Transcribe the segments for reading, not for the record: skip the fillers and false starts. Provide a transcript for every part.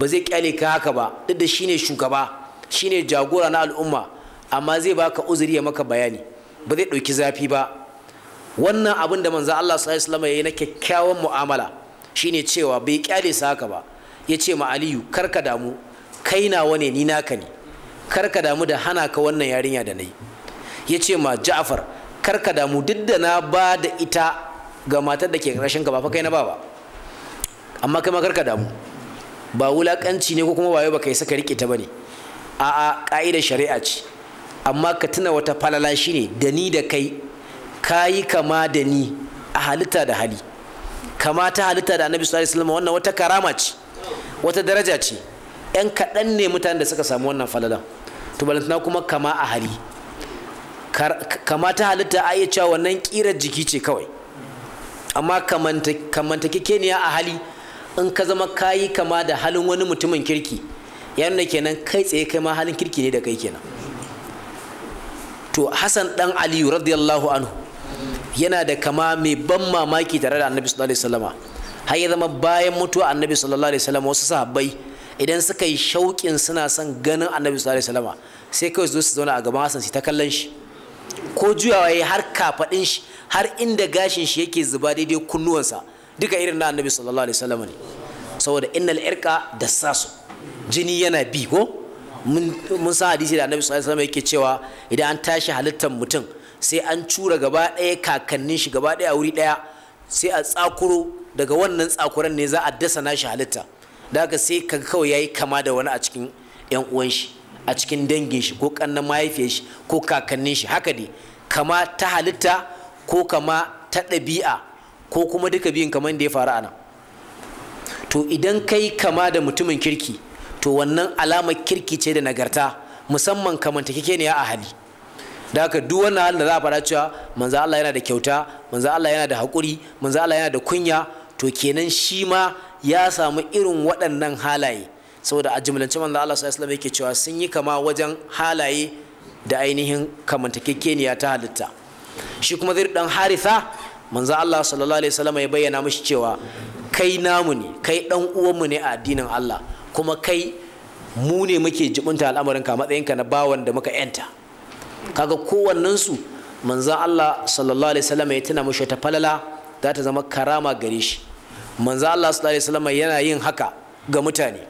ba zai kyale ka haka ba, duk da shine shugaba, shine jagora na al'umma, amma zai baka uzuri ya maka bayani, ba zai ɗauki zafi ba. Wannan abin da manzo Allah sallallahu alaihi wasallam yayi na kyakkyawan mu'amala shine cewa bai kyale sa haka ba. Ya ce ma Aliyu, karka damu, kai nawa ne, ni naka ne, karka damu da hana ka wannan yarinya da nayi. Ya ce ma Ja'far, karka damu, duk da na ba da ita ga matar da ke ƙarshen ka ba fa kai na ba, amma kai ma karka damu, ba wulakanci ne ko kuma wayo ba kai saka rike ta bane, a'a ka'idar shari'a ce. Amma ka tuna wata falala shine da ni da kai kayi kama da ni a halitta da hali, kama ta halitta da Annabi sallallahu alaihi wasallam. Wannan wata karama ce, wata daraja ce. Yan kaɗan ne mutanen da suka samu wannan falalan, to balantana kuma kama a hali. Kama ta halitta a iya cewa wannan ƙirar jiki ce kawai, amma kamantakekeniya a hali, in ka zama kayi kama da halin wani mutumin kirki, ya nuna kenan kai tsaye kai ma halin kirki ne da kai kenan. To Hassan dan Aliyu radiyallahu anhu yana da kama mai ban mamaki tare da Annabi sallallahu alaihi wasallama, har ya zama bayan mutuwa Annabi sallallahu alaihi wasallama wasu sahabbai idan suka yi shauƙin suna son ganin Annabi sallallahu alaihi wasallama sai kawai su zauna a gaban Hassan su ta kallon shi, ko juyawa yayi har kafaɗin shi, har inda gashin shi yake zuba daidai kunnuwansa, duka irin na Annabi sallallahu alaihi wasallama ne. Saboda innal irqa dassasu, jini yana bi ko mun san hadisi da Annabi sallallahu alaihi wasallam yake cewa idan an tashi halittar mutum sai an cura gaba ɗaya kakannin shi gaba ɗaya a wuri ɗaya, sai a tsakuro daga wannan tsakuran ne za a dasa nashi halitta. Da haka sai kaga kawai yayi kama da wani a cikin ƴan uwan shi, a cikin dangin shi, ko kannan mahaifiyar shi, ko kakannin shi. Haka dai kama ta halitta ko kama ta ɗabi'a, ko kuma duka biyun kamar da ya faru a nan. To idan kai kama da mutumin kirki, to wannan alamar kirki ce da nagarta, musamman kamantakekeniya a hali. Da haka duk wannan halin da za a fara cewa manzo Allah yana da kyauta, manzo Allah yana da haƙuri, manzo Allah yana da kunya, to kenan shi ma ya samu irin waɗannan halaye. Saboda a jumlance manzo Allah sallallahu alaihi wasallam yake cewa sun yi kama wajen halaye da ainihin kamantakekeniya ta halitta. Shi kuma Zaid dan Haritha, manzo Allah sallallahu alaihi wasallam ya bayyana mishi cewa kai namu ne, kai dan uwanmu ne a addinin Allah, kuma kai mu ne muke jibunta al'amarinka matsayinka na bawan da muka yanta. Kaga kowannensu manzan Allah sallallahu alaihi wasallam ya tuna mishi ta falala za ta zama karama gare shi. Manzan Allah sallallahu alaihi wasallam yana yin haka ga mutane.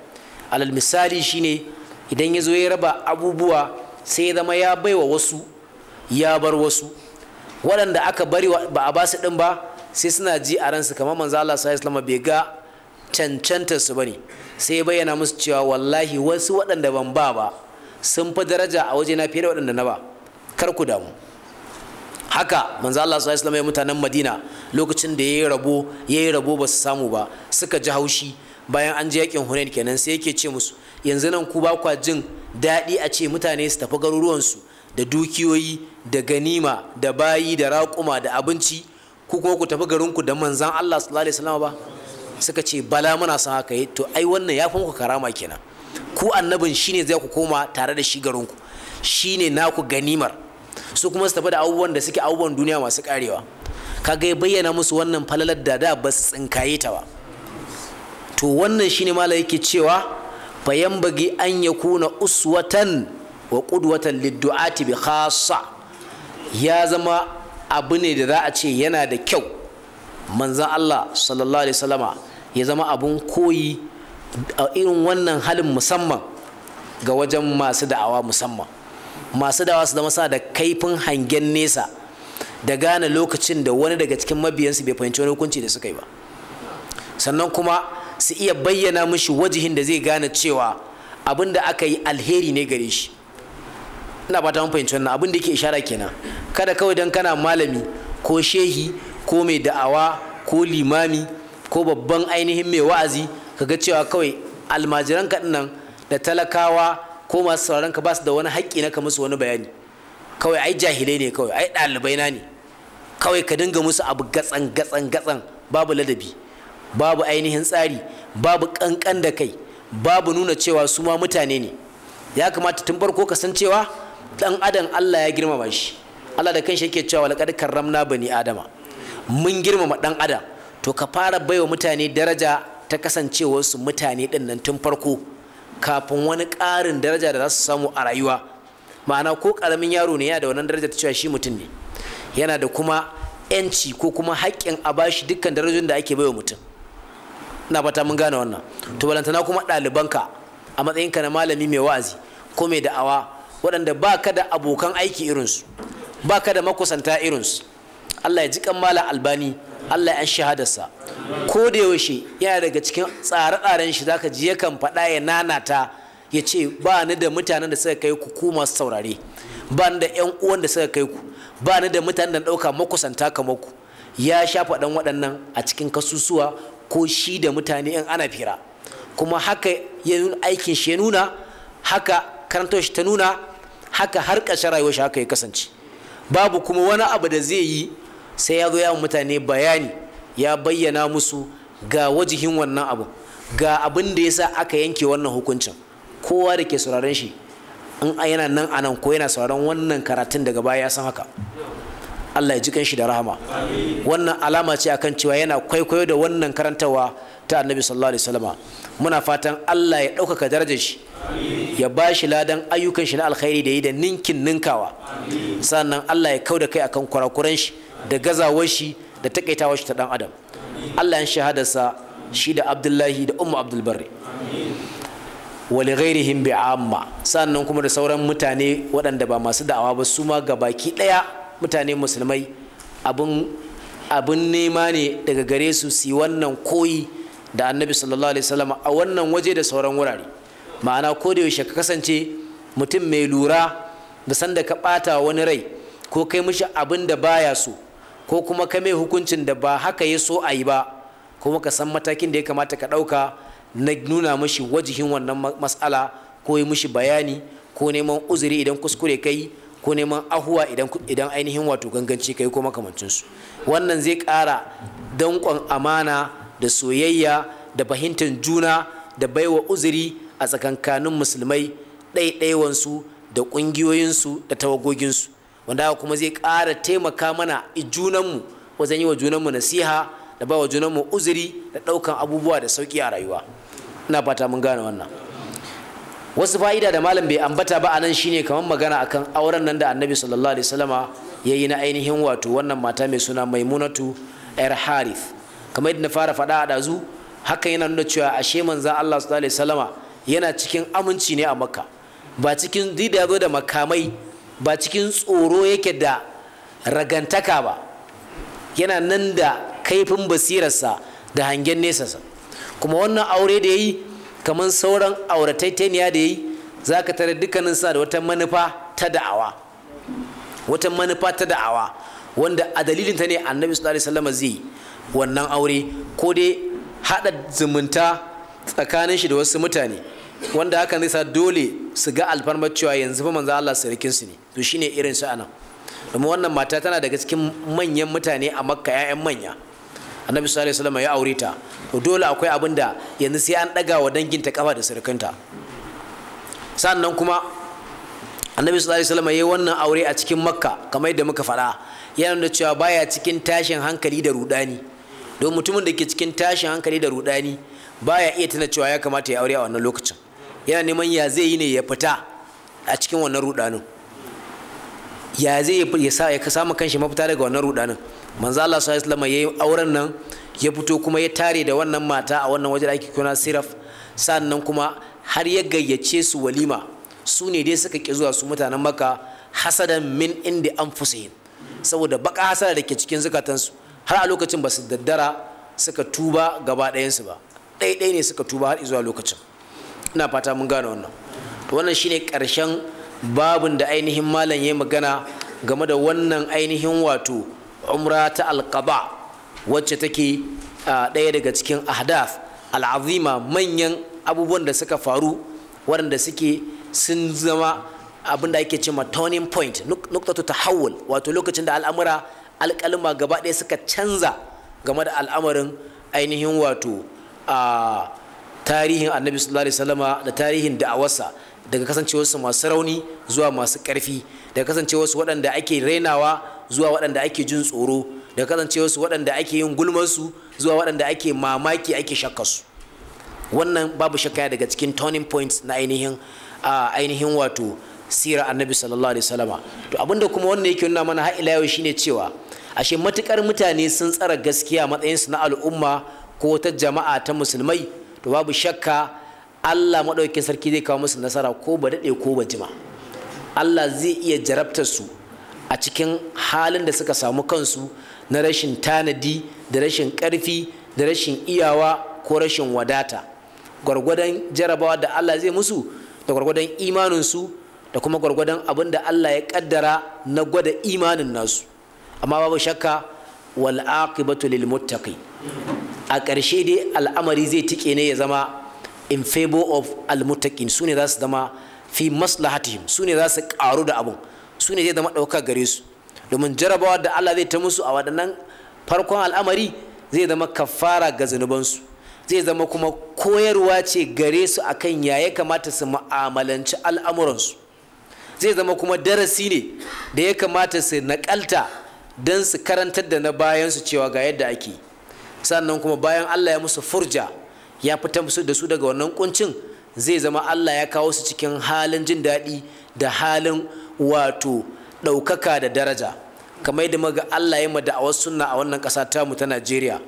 Alal misali shine idan ya zo ya raba abubuwa sai ya zama ya baiwa wasu ya bar wasu, waɗanda aka bari ba a basu ɗin ba sai suna ji a ransu kamar manzan Allah sallallahu alaihi wasallam bai ga cancantar su bane, sai ya bayyana musu cewa wallahi wasu waɗanda ban ba sun fi daraja a waje na fiye da waɗanda na ba, kar ku damu. Haka manzo Allah sallallahu alaihi wasallam ya mutanen Madina lokacin da yayi rabo ba su samu ba, suka ji haushi bayan an je yakin Hunain kenan, sai yake ce musu yanzu nan ku ba kwa jin daɗi a ce mutane su tafi garuruwansu da dukiyoyi da ganima da bayi da raƙuma da abinci, ku kuma ku tafi garinku da manzan Allah sallallahu alaihi wasallam ba? Suka ce bala muna son haka. To ai wannan ya fi muku karama kenan, ku annabin shine zai ku koma tare da shi garinku, shine naku ganimar, su kuma su tafi da abubuwan da suke abubuwan duniya masu karewa. Kaga ya bayyana musu wannan falalar da ba su tsinkaye ta ba. To wannan shine malai yake cewa bayan bagi an yakuna uswatan wa qudwatan lid-du'ati bi khassa, ya zama abu ne da za a ce yana da kyau manzan Allah sallallahu alaihi wasallama ya zama abun koyi a irin wannan halin, musamman ga wajen masu da'awa. Musamman masu da'awa su zama sa da kaifin hangen nesa da gane lokacin da wani daga cikin mabiyansu bai fahimci wani hukunci da suka yi ba, sannan kuma su iya bayyana mishi wajihin da zai gane cewa abin da aka yi alheri ne gare shi. Ina ba ta mun fahimci wannan abin da yake ishara kenan. Kada kawai dan kana malami ko shehi ko mai da'awa ko limami ko babban ainihin mai wa'azi kaga cewa kawai almajiran ka dinnan da talakawa ko masu sauraron ka ba su da wani haƙƙi na ka musu wani bayani, kawai ai jahilai ne, kawai ai ɗalibai na ne, kawai ka dinga musu abu gatsan babu ladabi, babu ainihin tsari, babu kankan da kai, babu nuna cewa su ma mutane ne. Ya kamata tun farko ka san cewa dan adam Allah ya girmama shi. Allah da kanshi yake cewa laqad karramna bani adama, mun girmama dan adam. To ka fara baiwa mutane daraja ta kasancewarsu mutane ɗin nan tun farko kafin wani ƙarin daraja da za su samu a rayuwa. Ma'ana ko ƙaramin yaro ne yana da wannan daraja ta cewa shi mutum ne, yana da kuma 'yanci ko kuma haƙƙin a bashi dukkan darajojin da ake baiwa mutum. Ina fata mun gane wannan. To balantana kuma ɗalibanka a matsayinka na malami mai wa'azi ko mai da'awa, waɗanda ba ka da abokan aiki irinsu, ba ka da makusanta irinsu. Allah ya ji kan Malam Albani, Allah ya an shahadarsa. Ko da yaushe yana daga cikin tsare-tsaren shi zaka ji yakan faɗa ya nanata ya ce ba ni da mutanen da suka kai ku masu saurare, ba ni da 'yan uwan da suka kai ku, ba ni da mutanen da ɗauka makusanta kamar ku. Ya sha faɗan waɗannan a cikin kasusuwa ko shi da mutane in ana fira, kuma haka ya nuna aikin shi ya nuna, haka karantar shi ta nuna, haka har ƙarshen rayuwar shi haka ya kasance. Babu kuma wani abu da zai yi sai ya zo ya mutane bayani, ya bayyana musu ga wajihin wannan abu, ga abin da yasa aka yanke wannan hukuncin. Kowa da ke sauraron shi in yana nan anan ko yana sauraron wannan karatun daga baya ya san haka. Allah ya ji kanshi da rahama. Wannan alama ce akan cewa yana kwaikwayo da wannan karantawa ta Annabi sallallahu alaihi wasallam. Muna fatan Allah ya ɗaukaka darajar shi, ya ba shi ladan ayyukan shi na alkhairi da yi da ninkin ninkawa. Sannan Allah ya kauda kai akan kurakuran shi da gazawar shi da takaitawar shi ta dan adam. Allah ya shahadarsa shi da Abdullahi da Ummu Abdul Barri wa li ghairihim bi'amma. Sannan kuma da sauran mutane waɗanda ba masu da'awa ba, su ma gabaki ɗaya mutane musulmai abin nema ne daga gare su yi wannan koyi da Annabi sallallahu alaihi wasallam a wannan waje da sauran wurare. Ma'ana ko da yaushe ka kasance mutum mai lura da sanda ka ɓata wani rai ko kai mishi abin da baya so, ko kuma ka mai hukuncin da ba haka ya so a yi ba, kuma ka san matakin da ya kamata ka ɗauka na nuna mishi wajihin wannan mas'ala, ko yi mishi bayani, ko neman uzuri idan kuskure kai, ko neman ahuwa idan ainihin wato ganganci kai ko makamancinsu. Wannan zai ƙara danƙon amana da soyayya da fahimtar juna da baiwa uzuri a tsakankanin musulmai ɗaiɗaiwansu da ƙungiyoyinsu da tawagoginsu, wanda haka kuma zai ƙara taimaka mana junanmu wajen yi wa junanmu nasiha da ba wa junanmu uzuri da ɗaukan abubuwa da sauƙi a rayuwa. Ina fata mun gane wannan. Wasu fa'ida da malam bai ambata ba a nan shine kamar magana akan auren nan da Annabi sallallahu alaihi wasallama ya yi na ainihin wato wannan mata mai suna Maimunatu ‘yar Harith. Kamar yadda na fara faɗa a ɗazu, haka yana nuna cewa ashe manzan Allah sallallahu alaihi wasallama yana cikin aminci ne a Makka, ba cikin da ya zo da makamai, ba cikin tsoro yake da ragantaka ba, yana nan da kaifin basirarsa da hangen nesasa. Kuma wannan aure da ya yi kamar sauran aurataitaniya da ya yi, za ka tare dukkanin sa da wata manufa ta da'awa, wanda a dalilin ta ne Annabi sallallahu alaihi wasallam zai wannan aure, ko dai haɗa zumunta tsakanin shi da wasu mutane, wanda hakan zai sa dole su ga alfarmar cewa yanzu fa manzo Allah sarkin su ne. To shine irin su anan, domin wannan mata tana daga cikin manyan mutane a Makka, 'ya'yan manya. Annabi sallallahu alaihi wasallam ya aure ta, to dole akwai abin da yanzu sai an daga wa danginta kafa da surukanta. Sannan kuma Annabi sallallahu alaihi wasallam yayi wannan aure a cikin Makka, kamar yadda muka faɗa, yana nuna cewa baya cikin tashin hankali da rudani. Don mutumin da ke cikin tashin hankali da rudani baya iya tuna cewa ya kamata ya aure a wannan lokacin. Yana neman ya zai yi ne ya fita a cikin wannan rudanin, ya zai ya samu kanshi mafita daga wannan rudanin. Manzo Allah sallallahu alaihi wasallam yayi auren nan, ya fito kuma ya tare da wannan mata a wannan waje da ake kira Siraf. Sannan kuma har ya gayyace su walima, su ne dai suka ki zuwa, su mutanen Makka, hasadan min indi anfusihim, saboda baka hasada da ke cikin zukatansu. Har a lokacin ba su daddara suka tuba gaba ɗayansu ba, ɗaiɗai ne suka tuba har zuwa lokacin. Ina fata mun gane wannan. To wannan shine ƙarshen babin da ainihin malam ya magana game da wannan ainihin wato umra ta alqaba, wacce take ɗaya daga cikin ahdath al'azima, manyan abubuwan da suka faru waɗanda suke sun zama abin da ake cewa turning point, nuqtatu tahawul, wato lokacin da alƙalma gaba ɗaya suka canza game da al'amarin ainihin wato tarihin Annabi sallallahu alaihi wasallama da tarihin da'awarsa, daga kasancewarsu masu rauni zuwa masu ƙarfi, daga kasancewarsu waɗanda ake rainawa zuwa waɗanda ake jin tsoro, daga kasancewarsu waɗanda ake yin gulmarsu zuwa waɗanda ake mamaki ake shakkarsu. wannan babu shakka daga cikin turning points na ainihin wato sirar annabi sallallahu alaihi wasallama. To abinda kuma wannan yake nuna mana har ila yau shine cewa ashe matukar mutane sun tsara gaskiya matsayin su na al'umma ko wata jama'a ta musulmai, to babu shakka Allah madaukakin sarki zai kawo musu nasara ko ba dade ko ba jima. Allah zai iya jarabtar su a cikin halin da suka samu kansu na rashin tanadi da rashin karfi da rashin iyawa ko rashin wadata. Gwargwadon jarabawa da Allah zai musu da gwargwadon imaninsu da kuma gwargwadon abin da Allah ya kaddara na gwada imanin nasu. Amma babu shakka wal aqibatu lil muttaqin, a ƙarshe dai al'amari zai tike ne ya zama in favor of al muttaqin, su ne za su zama fi maslahatihim, su ne za su ƙaru da abun, su ne zai zama ɗauka gare su, domin jarabawa da Allah zai ta musu a waɗannan farkon al'amari zai zama kafara ga zunubansu, zai zama kuma koyarwa ce gare su akan ya kamata su mu'amalanci al'amuransu, zai zama kuma darasi ne da ya kamata su naƙalta don su karantar da na bayansu cewa ga yadda ake. Sannan kuma bayan Allah ya musu furja ya fita musu da su daga wannan kuncin, zai zama Allah ya kawo su cikin halin jin daɗi da halin wato ɗaukaka da daraja, kamar yadda muga Allah ya da'awar sunna a wannan ƙasa tamu ta Najeriya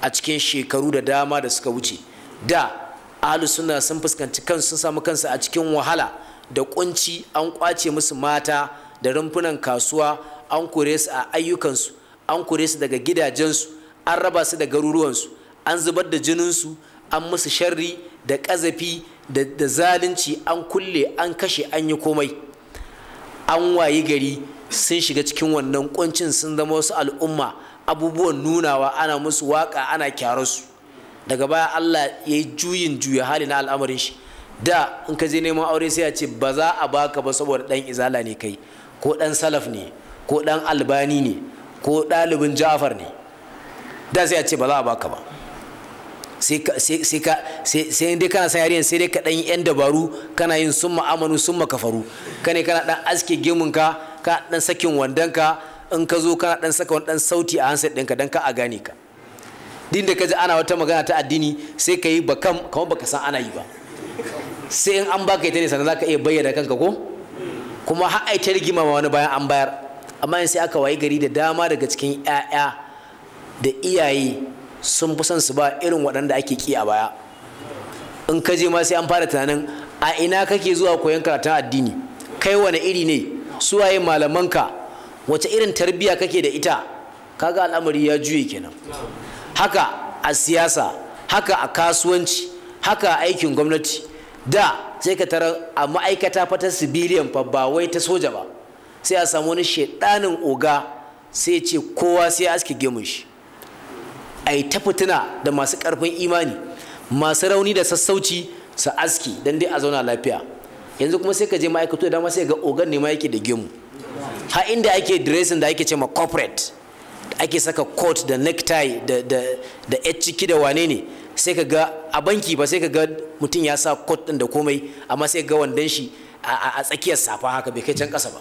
a cikin shekaru da dama da suka wuce. Da ahlus sunna sun fuskanci kansu, sun samu kansu a cikin wahala da kunci, an kwace musu mata da rumfunan kasuwa, an kore su a ayyukansu, an kore su daga gidajensu, an raba su da garuruwansu, an zubar da jininsu, an musu sharri da ƙazafi da zalunci, an kulle, an kashe, an yi komai. An wayi gari sun shiga cikin wannan kuncin, sun zama wasu al'umma abubuwan nunawa, ana musu waka, ana kyararsu. Daga baya Allah ya yi juya hali na al'amarin shi. Da in ka je neman aure sai a ce ba za a baka ba saboda ɗan izala ne kai, ko ɗan salaf ne, ko ɗan albani ne, ko ɗalibin ja'far ne. Da sai a ce ba za a baka ba, sai dai kana san yariyan sai dai ka ɗan yan dabaru, kana yin summa amanu summa kafaru, kana ɗan aske gemunka, ka ɗan sakin wandonka, in ka zo kana ɗan saka wani ɗan sauti a handset ɗinka don ka a gane ka. Din da ka ji ana wata magana ta addini sai ka yi bakam kamar baka san ana yi ba, sai in an baka ita ne sannan za ka iya bayyana kanka ko kuma har ai ta rigima ma wani bayan an bayar. Amma sai aka wayi gari da dama daga cikin 'ya'ya da iyaye sun fi son su ba irin waɗanda ake ki a baya. In ka je ma sai an fara tunanin a ina kake zuwa koyon karatun addini, kai wani iri ne, suwaye malamanka, wace irin tarbiyya kake da ita. Kaga al'amari ya juye kenan. Haka a siyasa, haka a kasuwanci, haka a aikin gwamnati. Da sai ka tarar a ma'aikata fa ta civilian fa ba wai ta soja ba, sai a samu wani shedanin oga sai ce kowa sai aske gemun shi, ai ta fitina da masu karfin imani, masu rauni da sassauci su aski dan dai a zauna lafiya. Yanzu kuma sai ka je ma'aikatu da dama sai ga ogan ne ma yake da gemu, har inda ake dressing da ake ce ma corporate, ake saka coat da necktie da ciki da wane ne, sai ka ga a banki ba sai ka ga mutum ya sa coat din da komai, amma sai ga wandan shi a tsakiyar safa haka bai kai can kasa ba,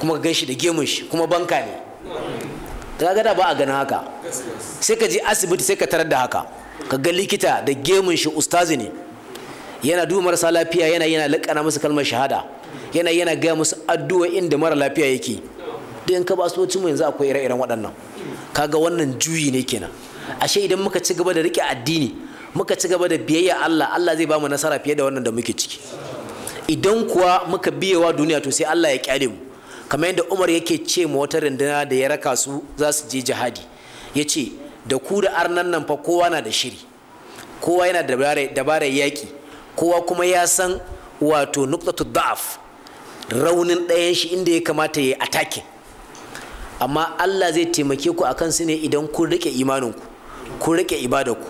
kuma ka gan shi da gemun shi, kuma banka ne. Kaga da ba a ganin haka. Sai ka je asibiti sai ka tarar da haka, ka ga likita da gemun shi ustazi ne, yana duba marasa lafiya, yana laƙana musu kalmar shahada, yana gaya musu addu'o'in da mara lafiya yake. Duk in ka ba asibitocin mu yanzu akwai ire-iren waɗannan. Kaga wannan juyi ne kenan. Ashe idan muka ci gaba da riƙe addini, muka ci gaba da biyayya Allah zai ba mu nasara fiye da wannan da muke ciki. Idan kuwa muka biyewa duniya to sai Allah ya kyale mu. Kamar yadda Umar yake ce ma wata runduna da ya raka su za su je jihadi, ya ce da ku da arnan nan fa kowa na da shiri, kowa yana da dabarar yaƙi, kowa kuma ya san wato nuqtatu da'af, raunin ɗayan shi inda ya kamata ya yi attacking. Amma Allah zai taimake ku akan su ne idan kun rike imaninku, kun rike ibadarku.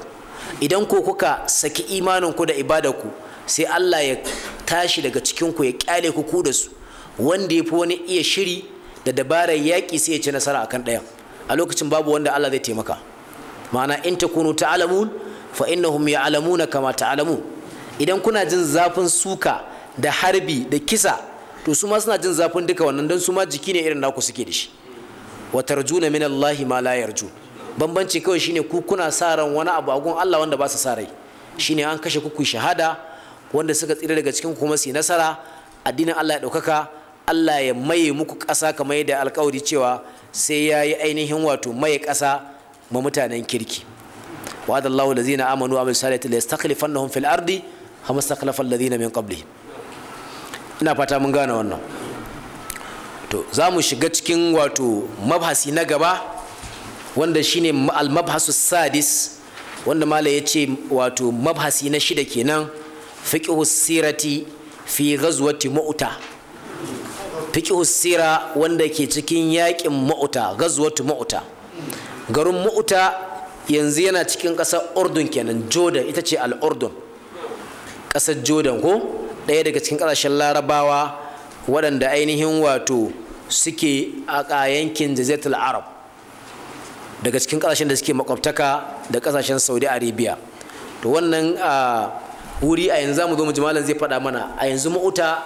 Idan ko kuka saki imaninku da ibadarku, sai Allah ya tashi daga cikin ku ya kyale ku da su. Wanda ya fi wani iya shiri da dabarar yaƙi sai ya ci nasara akan ɗayan. A lokacin babu wanda Allah zai taimaka. Ma'ana in takunu ta'lamun fa innahum ya'lamuna kama ta'lamun. Idan kuna jin zafin suka da harbi da kisa, to su ma suna jin zafin duka wannan, don su ma jiki ne irin naku suke da shi. Wa tarjuna min Allahi ma la yarjun. Bambanci kawai shine ku kuna sa ran wani abu a gun Allah wanda ba su sa rai. shine an kashe ku shahada, wanda suka tsira daga cikin kuma su nasara, addinin Allah ya ɗaukaka, Allah ya maye muku ƙasa kamar yadda alƙawari cewa sai ya yi ainihin wato maye ƙasa ma mutanen kirki. wa'adallahu allazina amanu wa amilus salihati la yastakhlifannahum fil ardi kama istakhlafa allazina min qablihim. ina fata mun gane wannan. to za mu shiga cikin wato mabhasi na gaba wanda shine al-mabhasu sadis, wanda mala ya ce wato mabhasi na 6 kenan, fiqhu sirati fi ghazwati mu'ta. fiqhu sira wanda ke cikin yakin mu'ta, ghazwatu mu'ta. garin mu'ta yanzu yana cikin ƙasar Urdun kenan, Jordan ita ce al-Urdun, ƙasar Jordan ko ɗaya daga cikin ƙasashen Larabawa waɗanda ainihin wato suke a yankin Jaziratul Arab, daga cikin ƙasashen da suke makwabtaka da ƙasashen Saudi Arabia. to wannan wuri a yanzu zamu zo mu ji malam zai faɗa mana. a yanzu Mu'ta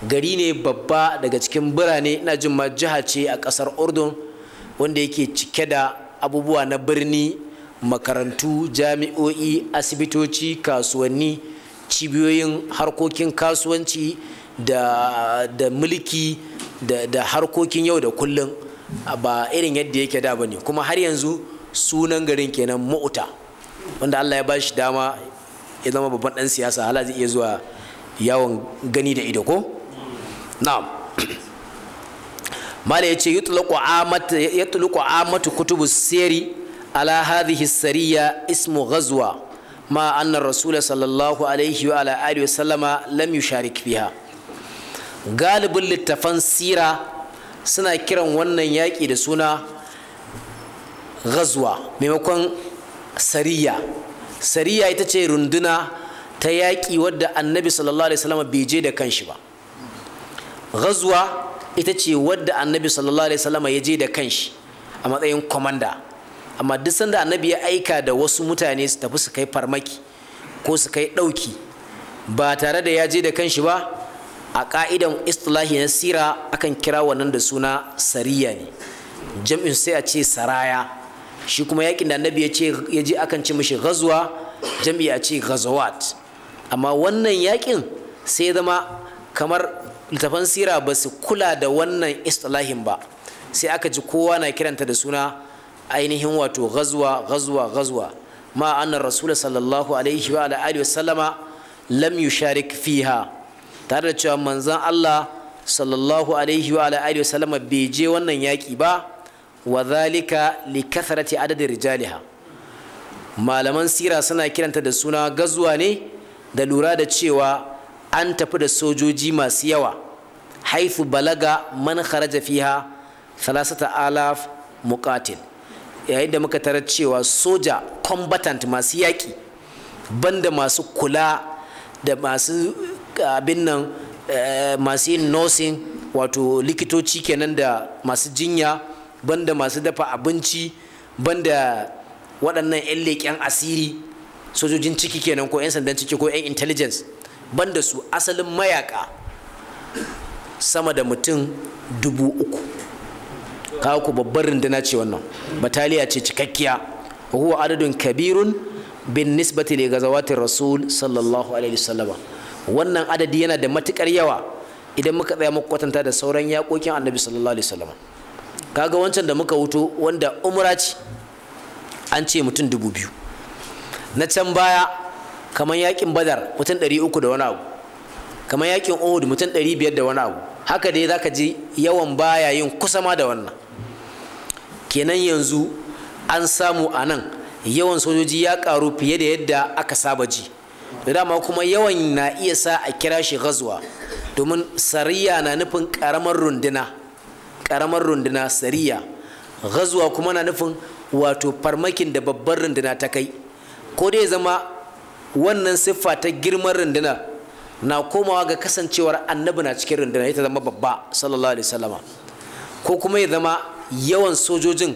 gari ne babba daga cikin birane, ina jin ma jiha ce a ƙasar Urdun, wanda yake cike da abubuwa na birni, makarantu, jami'o'i, asibitoci, kasuwanni, cibiyoyin harkokin kasuwanci da mulki da harkokin yau da kullum, ba irin yadda yake da bane. kuma har yanzu sunan garin kenan Mu'ta, wanda Allah ya ba shi dama ya zama babban dan siyasa, hala zai iya zuwa yawon gani da ido ko. na'am. mala yace yutlaqu amatu kutubus siri ala hadhihi sariya ismu ghazwa ma anna rasul sallallahu alaihi wa ala alihi wa sallama lam yusharik fiha. galibin littafan sira suna kiran wannan yaƙi da suna ghazwa maimakon sariya. sariya ita ce runduna ta yaƙi wadda annabi sallallahu alaihi wasallam bai je da kanshi ba. ghazwa ita ce wadda annabi sallallahu alaihi wasallam ya je da kanshi a matsayin komanda. amma duk sanda annabi ya aika da wasu mutane su tafi su kai farmaki ko su kai ɗauki ba tare da ya je da kanshi ba, a ka'idan istilahi na sira akan kira wannan da suna sariya ne, jam'in sai a ce saraya. shi kuma yakin da annabi ya je akan ce mishi ghazwa, jam'i a ce ghazawat. amma wannan yakin sai zama kamar littafan sira ba su kula da wannan istilahin ba, sai aka ji kowa na kiranta da suna ainihin wato ghazwa ma anna rasul sallallahu alaihi wa alihi wasallama lam yusharik fiha, tare da cewa manzon Allah sallallahu alaihi wa alihi wasallama bai je wannan yaki ba. wa dhalika li kathrati adadi rijaliha. malaman sira suna kiranta da suna ghazwa ne da lura da cewa an tafi da sojoji masu yawa, haithu balaga man kharaja fiha 3000 muqatil, yayin da muka tarar cewa soja combatant masu yaƙi banda masu kula da masu abin nan masu yin nursing wato likitoci kenan da masu jinya, banda masu dafa abinci, banda waɗannan 'yan leƙen asiri sojojin ciki kenan ko 'yan sandan ciki ko 'yan intelligence, banda su asalin mayaka sama da mutum 3000. kawo ku babbar runduna ce wannan, bataliya ce cikakkiya. wa huwa adadun kabirun bin nisbati li gazawatir rasul sallallahu alaihi wasallam. wannan adadi yana da matukar yawa idan muka tsaya muka kwatanta da sauran yakokin annabi sallallahu alaihi wasallam. kaga wancan da muka wuto wanda umra ce an ce mutum 2000, na can baya kamar yakin badar mutum 300 da wani abu, kamar yakin uhud mutum 500 da wani abu. haka dai zaka ji yawan baya yin kusa ma da wannan. kenan yanzu an samu a nan yawan sojoji ya karu fiye da yadda aka saba ji. da dama kuma yawan na iya sa a kira shi ghazwa, domin sariya na nufin karamar runduna sariya. ghazwa kuma na nufin wato farmakin da babbar runduna ta kai. ko dai zama wannan siffa ta girman runduna na komawa ga kasancewar annabi na cikin runduna ita zama babba sallallahu alaihi wasallama, ko kuma ya zama yawan sojojin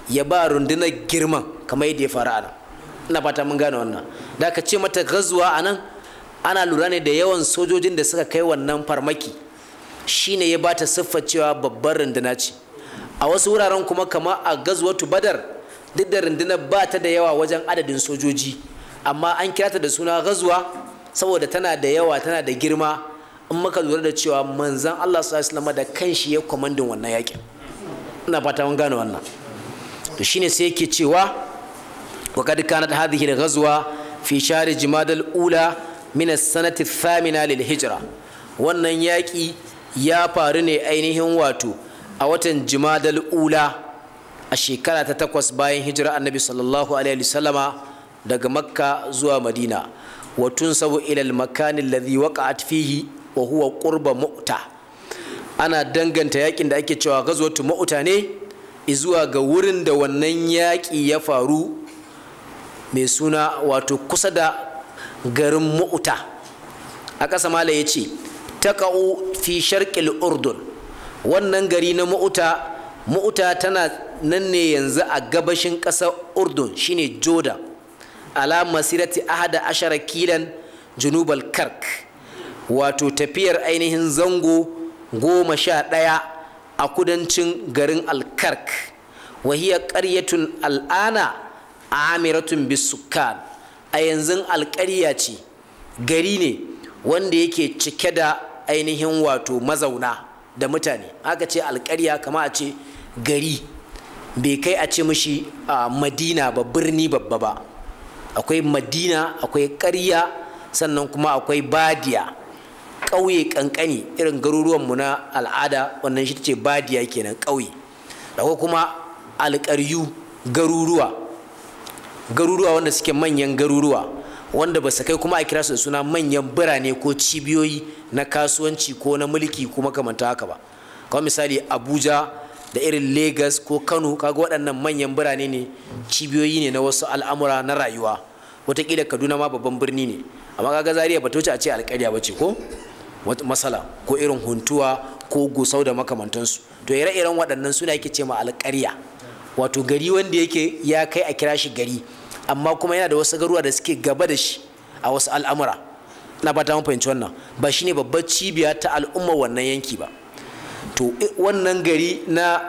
ya ba rundunar girman kamar yadda ya faru a nan. ina fata mun gane wannan. da aka ce mata ghazwa a nan ana lura ne da yawan sojojin da suka kai wannan farmaki, shine ya bata siffar cewa babbar runduna ce. a wasu wuraren kuma kamar a ghazwatu badar, duk da rundunar ba ta da yawa wajen adadin sojoji, amma an kira ta da suna ghazwa saboda tana da yawa, tana da girma, in muka lura da cewa manzon Allah sallallahu alaihi wasallam da kanshi ya komandin wannan yakin. Ina fata mun gane wannan. To shine sai yake cewa wa kad kanat hadhihi al-ghazwa fi shahr jumada al-ula min as-sanati ath-thamina lil-hijra. Wannan yaki ya faru ne ainihin wato a watan jumada al-ula a shekara ta 8 bayan hijira annabi sallallahu alaihi wasallama daga makka zuwa madina, wa tunsabu ila al-makan alladhi waqa'at fihi wa huwa qurba mu'ta. Ana danganta yakin da ake cewa ghazwatu mu'ta ne zuwa ga wurin da wannan yaki ya faru mai suna wato kusa da garin mu'ta. A ƙasa mala yace taqa'u fi sharqil urdun. Wannan gari na mu'ta tana nan ne yanzu a gabashin ƙasar urdun shine jordan, ala masirati 11 kilan junubal kark, wato tafiyar ainihin zango 11 a kudancin garin alkark. Wahiya ƙaryatun al'ana amiratun bisukan. A yanzu alƙarya ce, gari ne wanda yake cike da ainihin wato mazauna da mutane. Aka ce alƙarya kama a ce gari, bai kai a ce mishi madina ba, birni babba ba. Akwai madina, akwai ƙarya, sannan kuma akwai badiya, ƙauye ƙanƙani irin garuruwanmu na al'ada, wannan shi ce badiya kenan, ƙauye. Akwai kuma alƙaryu, garuruwa wanda suke manyan garuruwa, wanda ba su kai kuma a kira su da suna manyan birane ko cibiyoyi na kasuwanci ko na mulki ko makamanta haka ba. Kawai misali Abuja da irin Lagos ko Kano, kaga waɗannan manyan birane ne, cibiyoyi ne na wasu al'amura na rayuwa. Wataƙila Kaduna ma babban birni ne, amma kaga Zaria ba ta wuce a ce alƙarya ba ce ko masala, ko irin Huntuwa ko Gusau da makamantansu. To ire-iren waɗannan suna yake ce ma alƙarya, wato gari wanda yake ya kai a kira shi gari, amma kuma yana da wasu garuruwa da suke gaba da shi a wasu al'amura. Na ba ta mun fahimci wannan, ba shine babbar cibiya ta al'umma wannan yanki ba. To wannan gari na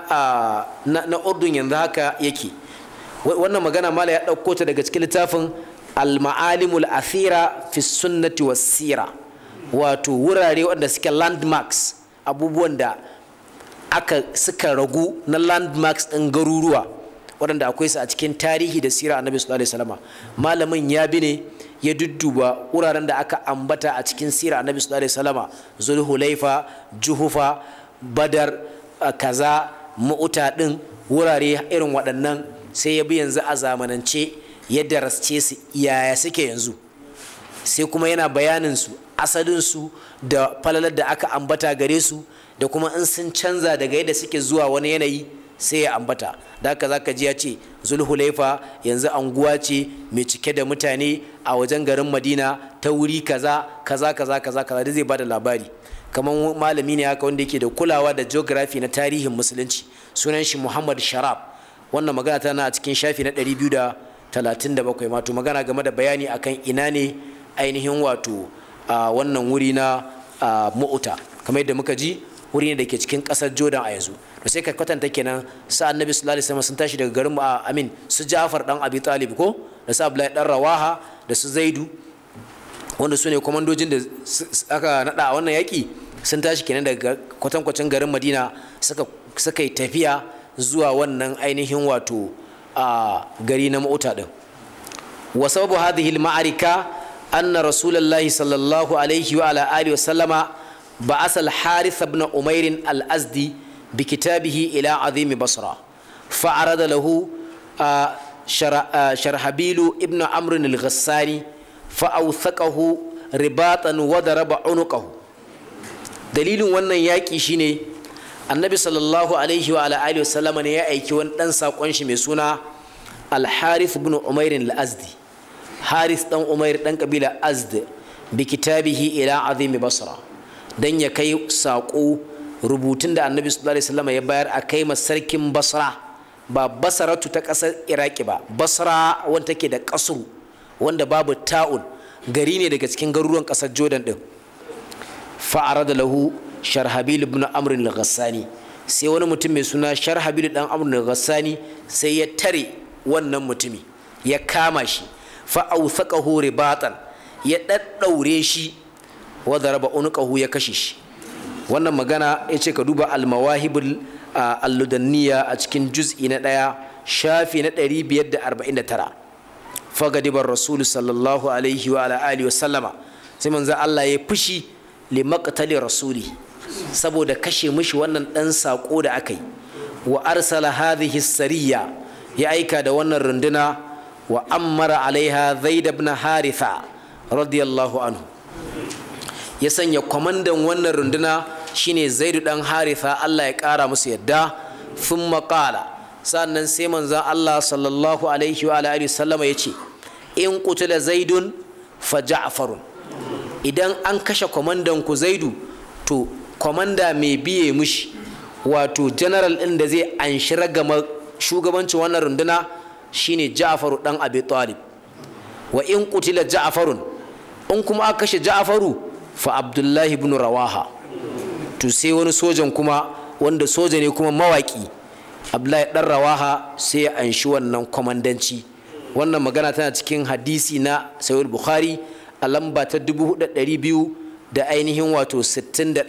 urdun yanzu haka yake. Wannan magana mala ya ɗauko ta daga cikin littafin al-ma'alimul athira fi sunnati was sira, wato wurare wanda suke landmarks, abubuwan da suka ragu na landmarks ɗin garuruwa waɗanda akwai su a cikin tarihi da sira annabi sallallahu alaihi wasallam. Malamin ya bi ne ya dudduba wuraren da aka ambata a cikin sira annabi sallallahu alaihi wasallam, Zulhulaifa, Juhufa, Badar, kaza, Mu'ta din, wurare irin waɗannan, sai ya bi yanzu a zamanance ya darasce su yaya suke yanzu, sai kuma yana bayanin su, asalin su da falalar da aka ambata gare su, da kuma in sun canza daga yadda suke zuwa wani yanayi sai ya ambata. Da haka zaka ji ya ce Zulhulaifa yanzu anguwa ce mai cike da mutane a wajen garin Madina ta wuri kaza kaza kaza kaza kaza, da zai bada labari. Kamar malami ne haka wanda yake da kulawa da geography na tarihin musulunci, sunan shi Muhammad Sharaf. Wannan magana tana a cikin shafi na 237, wato magana game da bayani akan ina ne ainihin wato wannan wuri na Mu'ta. Kamar yadda muka ji, wuri ne da ke cikin ƙasar Jordan a yanzu. To sai ka kwatanta kenan sa annabi sallallahu alaihi wasallam sun tashi daga garin Amin, su Ja'far dan Abi Talib ko da su Abdullahi dan Rawaha da su Zaidu, wanda su ne komandojin da aka nada a wannan yaki, sun tashi kenan daga kwatankwacin garin Madina suka yi tafiya zuwa wannan ainihin wato gari na Mu'ta din. Wa sababu hadhihi al-ma'arika anna rasulullahi sallallahu alaihi wa ala alihi wa sallama ba'asa al-Harith ibn Umair al-Azdi bi kitabihi ila azim Basra fa'arada lahu Sharhabil ibn Amr al-Ghassani fa'awthaqahu ribatan wa daraba unuqahu. Dalilin wannan yaki shine annabi sallallahu alaihi wa alihi wa sallama ne ya aiki wani dan sakon shi mai suna al-Harith ibn Umair al-Azdi. Harith dan Umair dan kabila Azd bi kitabihi ila azim Basra, dan ya kai sako rubutun da annabi sallallahu alaihi wasallam ya bayar a kai sarkin Basra, ba Basratu ta kasar Iraki ba, Basra wanda take da kasru wanda babu ta'un, gari ne daga cikin garuruwan kasar Jordan din. Fa'arada lahu Sharhabil ibn Amr al-Ghassani, sai wani mutum mai suna Sharhabil dan Amr al-Ghassani sai ya tare wannan mutumi, ya kama shi. fa awthaqahu ribatan ya daddaure shi wa daraba unqahu ya kashe shi. wannan magana yace ka duba al-mawahibul al-ludanniya a cikin juz'i na 1 shafi na 549. fagadibar rasul sallallahu alaihi wa ala alihi wa sallama sai manzo Allah ya fushi li maqtali rasuli saboda kashe mishi wannan dan sako da aka yi. wa arsala hadhihi sariya ya aika da wannan runduna wa ammara alaiha zaid ibn haritha radiyallahu anhu ya sanya kwamandan wannan runduna shine zaid dan haritha Allah ya kara musu yadda. thumma qala sannan sai manzon Allah sallallahu alaihi wa alihi sallama yace in qutila zaidun fa ja'farun, idan an kashe kwamandan ku zaidu to kwamanda mai biye mushi wato general din da zai anshi ragama shugabancin wannan runduna shine Ja'faru dan Abi Talib. wa in qutila Ja'farun, in kuma aka kashe Ja'faru fa Abdullahi ibn Rawaha, to sai wani sojan kuma wanda soja ne kuma mawaki Abdullahi dan Rawaha sai ya anshi wannan kwamandanci. wannan magana tana cikin hadisi na Sahih Bukhari a lamba ta 4200 da ainihin wato 61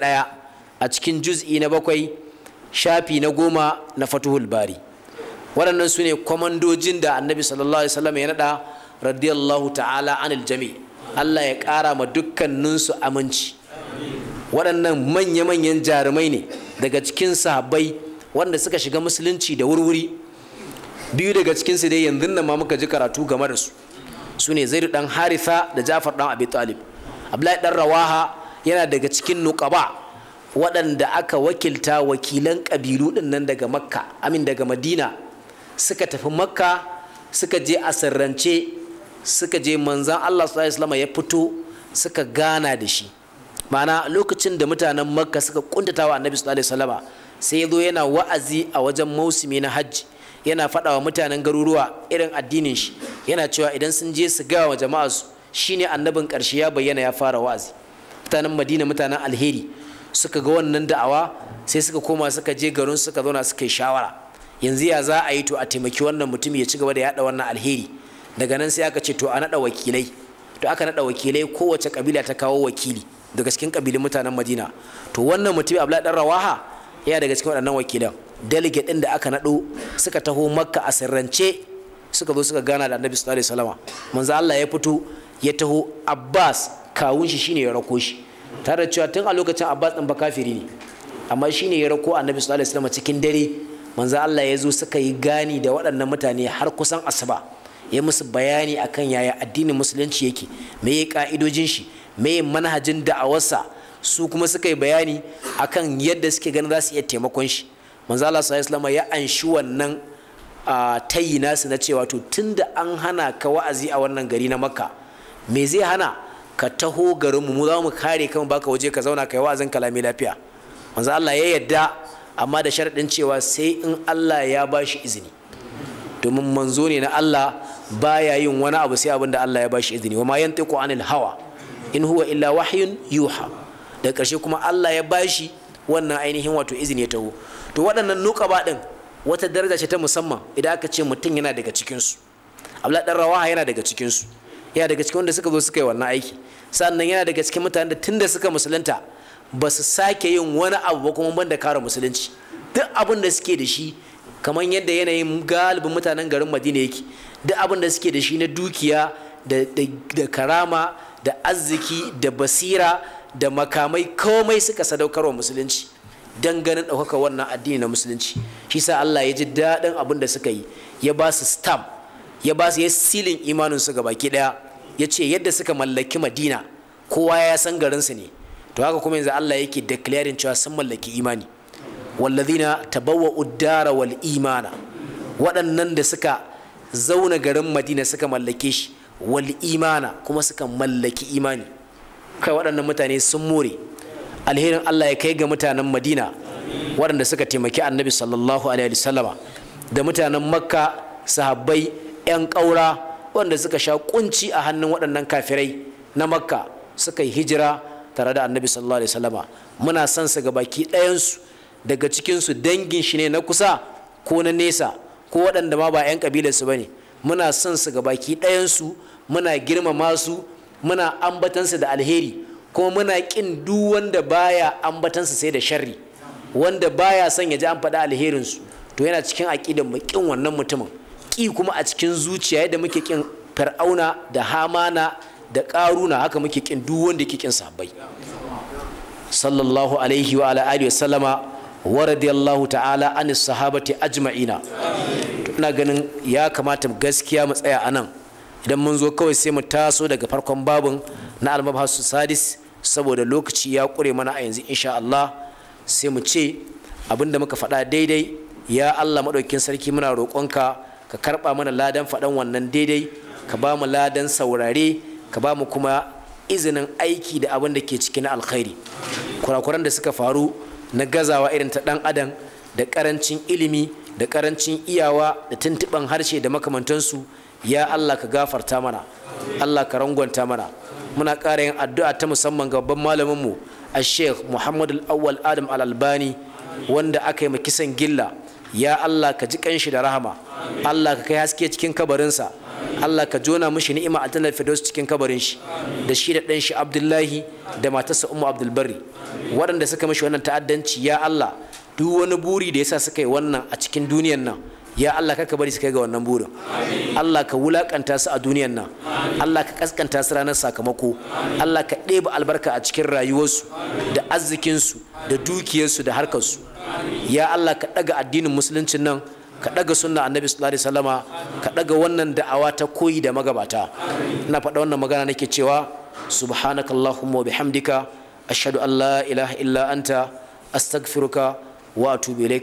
a cikin juz'i na 7 shafi na 10 na Fathul Bari. waɗannan su ne kwamandojin da Annabi sallallahu alaihi wasallam ya nada radiyallahu ta'ala anil jami'. Allah ya ƙara ma dukkaninsu aminci. waɗannan manya-manyan jarumai ne daga cikin sahabbai wanda suka shiga musulunci da wurwuri. biyu daga cikinsu dai yanzu nan ma muka ji karatu game da su. su ne Zaid dan Haritha da Ja'far dan Abi Talib. Abdullahi dan Rawaha yana daga cikin nuqaba waɗanda aka wakilta wakilan ƙabilu ɗin nan daga Makka, daga Madina, suka tafi Makka suka je a sirrance, suka je manzan Allah sallallahu alaihi wasallam ya fito suka gana da shi. ma'ana lokacin da mutanen Makka suka kuntata wa Annabi sallallahu alaihi wasallam sai ya zo yana wa'azi a wajen mausimi na hajji, yana faɗa wa mutanen garuruwa irin addinin shi, yana cewa idan sun je su gawa wa jama'a su shine annabin ƙarshe ya bayyana ya fara wa'azi. mutanen Madina mutanen alheri suka ga wannan da'awa sai suka koma suka je garin suka zauna suka yi shawara yanzu ya za a yi to a taimaki wannan mutum ya ci gaba da yada wannan alheri. daga nan sai aka ce to a nada wakilai. to aka nada wakilai, kowace kabila ta kawo wakili daga cikin kabilun mutanen Madina. to wannan mutum Abdullahi dan Rawaha yana daga cikin waɗannan wakilan. delegate ɗin da aka nado suka taho Makka a sirrance suka zo suka gana da Annabi sallallahu alaihi wasallam. manzo Allah ya fito ya taho. Abbas kawun shi shine ya rako shi, tare da cewa tun a lokacin Abbas ɗin ba kafiri ne, amma shine ya rako Annabi sallallahu alaihi wasallam cikin dare. manzo Allah ya zo suka yi gani da waɗannan mutane har kusan asuba, ya musu bayani akan yaya addinin musulunci yake, me ya ka'idojin shi, me ya manhajin da'awarsa. su kuma suka yi bayani akan yadda suke ganin za su iya taimakon shi. manzo Allah sallallahu alaihi wasallam ya anshi wannan tayi nasu na cewa to tunda an hana ka wa'azi a wannan gari na Makka, me zai hana ka taho garinmu, mu za mu kare kan baka waje ka zauna kai wa'azin kalami lafiya. manzo Allah ya yadda, amma da sharadin cewa sai in Allah ya bashi izini, domin manzo ne na Allah, baya yin wani abu sai abin da Allah ya bashi izini. wa ma yantiqu anil hawa in huwa illa wahyun yuha. da ƙarshe kuma Allah ya bashi wannan ainihin wato izini ya taho. to waɗannan nuqaba din wata daraja ce ta musamman idan aka ce mutum yana daga cikin su. Abdullahi dan Rawaha yana daga cikin su, yana daga cikin wanda suka zo suka yi wannan aiki. sannan yana daga cikin mutanen da tunda suka musulunta ba su sake yin wani abu ba kuma banda kare musulunci. duk abin da suke da shi, kamar yadda yanayin galibin mutanen garin Madina yake, duk abin da suke da shi na dukiya da karama da arziki da basira da makamai, komai suka sadaukarwa musulunci don ganin ɗaukaka wannan addini na musulunci. shi sa Allah ya ji daɗin abin da suka yi, ya ba su stamp, ya ba su ya silin imaninsu ga baki ɗaya. ya ce yadda suka mallaki Madina kowa ya san garinsu ne, to haka kuma yanzu Allah yake declaring cewa sun mallaki imani. wallazina tabawwa'u ad-dara wal imana, waɗannan da suka zauna garin Madina suka mallake shi, wal imana kuma suka mallaki imani. kai waɗannan mutane sun more. alherin Allah ya kai ga mutanen Madina waɗanda suka taimaki Annabi sallallahu alaihi wasallama, da mutanen Makka sahabbai 'yan ƙaura wanda suka sha kunci a hannun waɗannan kafirai na Makka, suka yi hijira tare da Annabi sallallahu alaihi wasallama. muna son su ga baki ɗayansu, daga cikinsu dangin shi ne na kusa ko na nesa ko waɗanda ma ba 'yan ƙabilarsu ba ne. muna son su ga baki ɗayansu muna girmama su muna ambatansu da alheri kuma muna kin duk wanda baya ambatansu sai da sharri wanda baya son ya ji an faɗa alherinsu to yana cikin aƙidan mu kin wannan mutumin ƙi kuma a cikin zuciya yadda muke kin fir'auna da hamana da ƙaruna haka muke kin duk wanda yake kin sahabbai sallallahu alaihi wa ala alihi wa sallama wa radiyallahu ta'ala anis sahabati ajma'ina. Ina ganin ya kamata gaskiya mu tsaya anan idan mun zo kawai sai mu taso daga farkon babun na al-mabhasu sadis saboda lokaci ya kure mana a yanzu insha Allah sai mu ce abinda muka faɗa daidai ya Allah madaukakin sarki muna roƙonka ka karɓa mana ladan faɗan wannan daidai ka ba mu ladan saurare ka ba mu kuma izinin aiki da abin da ke cikin alkhairi kurakuran da suka faru na gazawa irin ta ɗan adam da ƙarancin ilimi da ƙarancin iyawa da tuntuɓan harshe da makamantansu ya Allah ka gafarta mana Allah ka rangwanta mana muna ƙara yin addu'a ta musamman ga babban malaminmu a sheikh Muhammad al-Awwal Adam al-Albani wanda aka yi kisan gilla ya Allah ka ji kanshi da rahama Allah ka kai haske cikin kabarinsa Allah ka jona mishi ni'ima a jannatul firdaus cikin kabarin shi da shi da ɗan shi Abdullahi da matarsa Ummu Abdul Barri waɗanda suka mishi wannan ta'addanci ya Allah duk wani buri da yasa suka yi wannan a cikin duniyar nan ya Allah ka bari su kai ga wannan burin Allah ka wulakanta su a duniyar nan Allah ka kaskanta su ranar sakamako Allah ka ɗeba albarka a cikin rayuwarsu da arzikinsu da dukiyarsu da harkarsu ya Allah ka ɗaga addinin musuluncin nan ka ɗaga sunna annabi sallallahu alaihi wasallama ka ɗaga wannan da'awa ta koyi da magabata ina faɗa wannan magana nake cewa subhanakallahumma wa bihamdika ashhadu an la ilaha illa anta astaghfiruka wa atubu ilaik